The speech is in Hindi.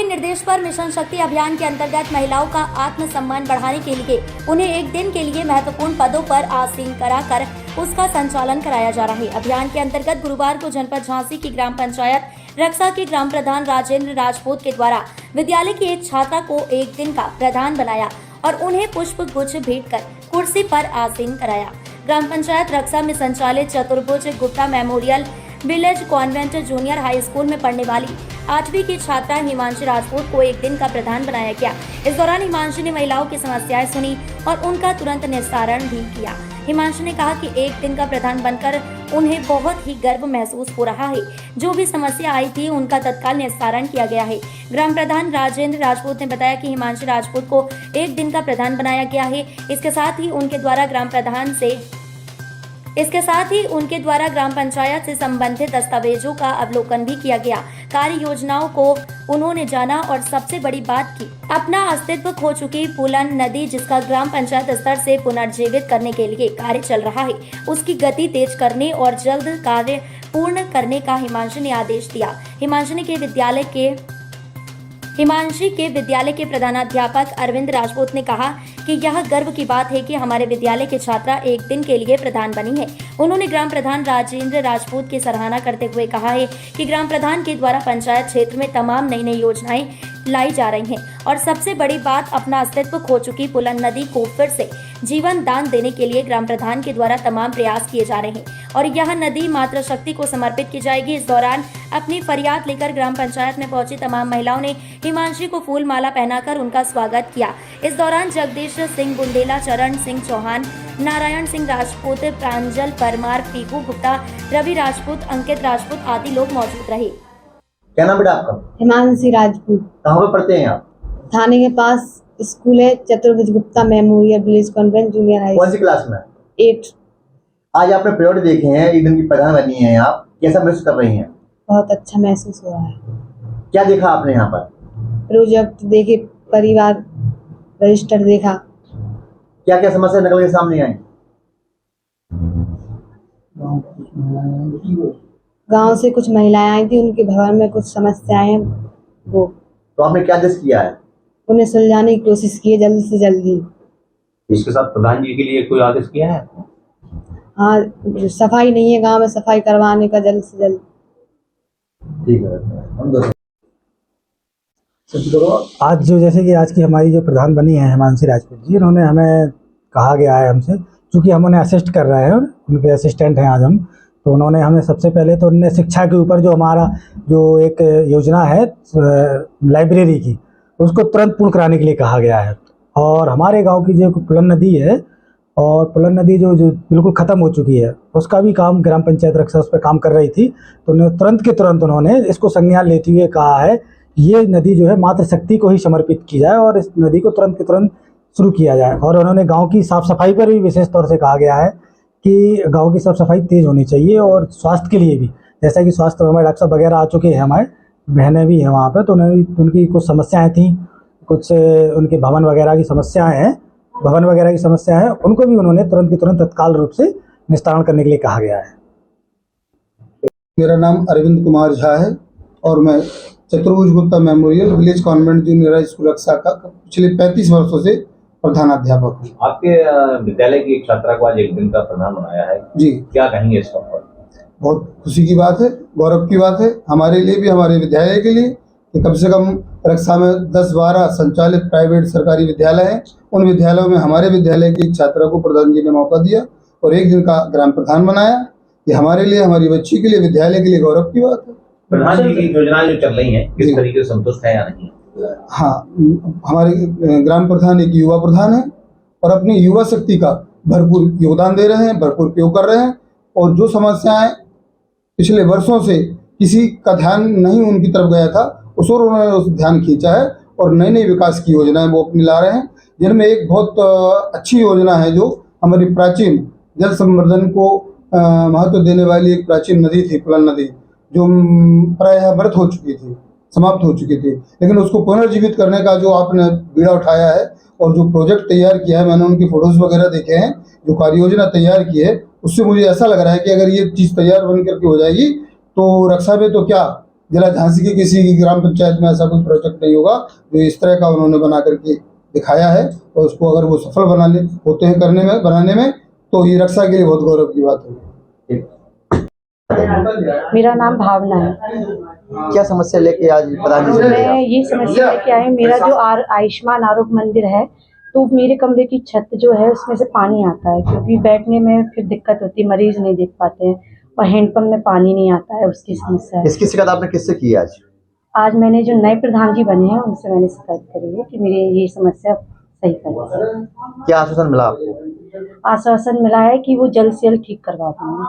निर्देश पर मिशन शक्ति अभियान के अंतर्गत महिलाओं का आत्मसम्मान बढ़ाने के लिए उन्हें एक दिन के लिए महत्वपूर्ण पदों पर आसीन कराकर उसका संचालन कराया जा रहा है। अभियान के अंतर्गत गुरुवार को जनपद झांसी की ग्राम पंचायत रक्सा के ग्राम प्रधान राजेंद्र राजपूत के द्वारा विद्यालय की एक छात्रा को एक दिन का प्रधान बनाया और उन्हें पुष्प गुच्छ भेंट कर कुर्सी पर आसीन कराया। ग्राम पंचायत रक्सा में संचालित चतुर्भुज Gupta memorial village convent junior high school में पढ़ने वाली 8वीं की छात्रा हिमांशी राजपूत को एक दिन का प्रधान बनाया गया। इस दौरान हिमांशी ने महिलाओं की समस्याएं सुनी और उनका तुरंत निस्तारण भी किया। हिमांशी ने कहा कि एक दिन का प्रधान बनकर उन्हें बहुत ही गर्व महसूस हो रहा है। जो भी समस्या आई थी उनका तत्काल निस्तारण किया गया है। ग्राम प्रधान राजेंद्र राजपूत ने बताया कि हिमांशी राजपूत को एक दिन का प्रधान बनाया गया है। इसके साथ ही उनके द्वारा ग्राम पंचायत से संबंधित दस्तावेजों का अवलोकन भी किया गया। कार्य योजनाओं को उन्होंने जाना और सबसे बड़ी बात की अपना अस्तित्व खो चुकी पुलन नदी, जिसका ग्राम पंचायत स्तर से पुनर्जीवित करने के लिए कार्य चल रहा है, उसकी गति तेज करने और जल्द कार्य पूर्ण करने का हिमांशी ने आदेश दिया। हिमांशी के विद्यालय के प्रधानाध्यापक अरविंद राजपूत ने कहा कि यह गर्व की बात है कि हमारे विद्यालय की छात्रा एक दिन के लिए प्रधान बनी है। उन्होंने ग्राम प्रधान राजेंद्र राजपूत की सराहना करते हुए कहा है कि ग्राम प्रधान के द्वारा पंचायत क्षेत्र में तमाम नई नई योजनाएं लाई जा रही हैं और सबसे बड़ी बात, अपना अस्तित्व खो चुकी पुलन नदी को फिर से जीवन दान देने के लिए ग्राम प्रधान के द्वारा तमाम प्रयास किए जा रहे हैं और यह नदी मातृ शक्ति को समर्पित की जाएगी। इस दौरान अपनी फरियाद लेकर ग्राम पंचायत में पहुंची तमाम महिलाओं ने हिमांशी को फूल माला पहनाकर उनका स्वागत किया। इस दौरान जगदीश सिंह बुंदेला, चरण सिंह चौहान, नारायण सिंह राजपूत, प्रांजल परमार, पीकू गुप्ता, रवि राजपूत, अंकित राजपूत आदि लोग मौजूद रहे। क्या नाम बेटा आपका? हिमांशी राजपूत। कहाँ पे पढ़ते हैं आप? थाने के पास स्कूल है, चतुर्भुज Gupta memorial village convent junior high. कौन सी क्लास में? 8। आज आपने परेड देखे हैं, एक दिन की प्रधान बनी हैं आप, कैसा महसूस कर रही हैं? बहुत अच्छा महसूस हो रहा है। क्या देखा आपने यहाँ पर? प्रोजेक्ट देखे, परिवार रजिस्टर देखा। क्या क्या समस्या निकल के सामने आई? गांव से कुछ महिलाएं आई थी, उनके भवन में कुछ समस्याएं हैं, वो तो आपने क्या आदेश किया है? उन्हें सुलझाने की कोशिश की है जल्द से जल्दी। इसके साथ प्रधान जी के लिए कोई आदेश किया है? हाँ, सफाई नहीं है गांव में, सफाई करवाने का जल्द से जल्द। ठीक है। आज जैसे कि आज की हमारी जो प्रधान बनी है हिमांशी राजपूत जी, उन्होंने हमें कहा गया है हमसे, क्योंकि हम उन्हें असिस्ट कर रहे हैं, उनके असिस्टेंट हैं आज हम, तो उन्होंने हमें सबसे पहले तो उन्होंने शिक्षा के ऊपर जो हमारा जो एक योजना है लाइब्रेरी की, उसको तुरंत पूर्ण कराने के लिए कहा गया है। और हमारे गांव की जो पुलन नदी है, और पुलन नदी जो बिल्कुल ख़त्म हो चुकी है, उसका भी काम ग्राम पंचायत रक्सा उस पर काम कर रही थी, तो उन्हें तुरंत के तुरंत उन्होंने इसको संज्ञान लेते हुए कहा है ये नदी जो है मातृशक्ति को ही समर्पित की जाए और इस नदी को तुरंत के तुरंत शुरू किया जाए। और उन्होंने गाँव की साफ़ सफाई पर भी विशेष तौर से कहा गया है कि गाँव की साफ सफाई तेज़ होनी चाहिए और स्वास्थ्य के लिए भी, जैसा कि स्वास्थ्य हमारे डॉक्टर साहब वगैरह आ चुके हैं, हमारे बहनें भी हैं वहाँ पर, तो उनकी कुछ समस्याएं थी, कुछ उनके भवन वगैरह की समस्याएं हैं, उनको भी उन्होंने तुरंत के तुरंत तत्काल रूप से निस्तारण करने के लिए कहा गया है। मेरा नाम अरविंद कुमार झा है और मैं Chaturbhuj Gupta memorial village convent junior high school Raksa का पिछले 35 वर्षों से प्रधानाध्यापक हूँ। आपके विद्यालय की एक छात्रा को आज एक दिन का प्रधान बनाया है जी, क्या कहेंगे इस पर? बहुत खुशी की बात है, गौरव की बात है हमारे लिए भी, हमारे विद्यालय के लिए, कि कम से कम रक्सा में 10-12 संचालित प्राइवेट सरकारी विद्यालय हैं, उन विद्यालयों में हमारे विद्यालय की छात्रा को प्रधान जी ने मौका दिया और एक दिन का ग्राम प्रधान बनाया। ये हमारे लिए, हमारी बच्ची के लिए, विद्यालय के लिए गौरव की बात है। प्रधान जी की योजनाएं जो चल रही हैं, किस तरीके से संतुष्ट है या नहीं? हाँ, हमारे ग्राम प्रधान एक युवा प्रधान है और अपनी युवा शक्ति का भरपूर योगदान दे रहे हैं, भरपूर उपयोग कर रहे हैं, और जो समस्याएं पिछले वर्षों से किसी का ध्यान नहीं उनकी तरफ गया था, उस और उन्होंने उस ध्यान खींचा है और नई नई विकास की योजनाएं वो अपनी ला रहे हैं, जिनमें एक बहुत अच्छी योजना है जो हमारी प्राचीन जल संवर्धन को महत्व देने वाली एक प्राचीन नदी थी, पुलन नदी, जो प्रायः मृत हो चुकी थी, समाप्त हो चुकी थी, लेकिन उसको पुनर्जीवित करने का जो आपने बीड़ा उठाया है और जो प्रोजेक्ट तैयार किया है, मैंने उनकी फोटोज वगैरह देखे हैं, जो कार्य योजना तैयार की है, उससे मुझे ऐसा लग रहा है कि अगर ये चीज़ तैयार बन करके हो जाएगी तो रक्षा में तो क्या जिला झांसी के किसी की ग्राम पंचायत में ऐसा कोई प्रोजेक्ट नहीं होगा जो इस तरह का उन्होंने बना करके दिखाया है। और उसको अगर वो सफल बनाने में तो ये रक्षा के लिए बहुत गौरव की बात होगी। मेरा नाम भावना है। क्या समस्या लेके आज प्रधान जी से मिले मैं आप? ये समस्या लेके आई हूँ, मेरा जो आयुष्मान आरोग्य मंदिर है तो मेरे कमरे की छत जो है उसमें से पानी आता है, क्योंकि बैठने में फिर दिक्कत होती है, मरीज नहीं देख पाते हैं और हैंडपंप में पानी नहीं आता है, उसकी समस्या है। इसकी शिकायत आपने किससे की आज? आज मैंने जो नए प्रधान जी बने हैं उनसे मैंने शिकायत करी है कि मेरी ये समस्या सही कर। क्या आश्वासन मिला आपको? आश्वासन मिला है कि वो जल्द से जल्द ठीक करवा देंगे।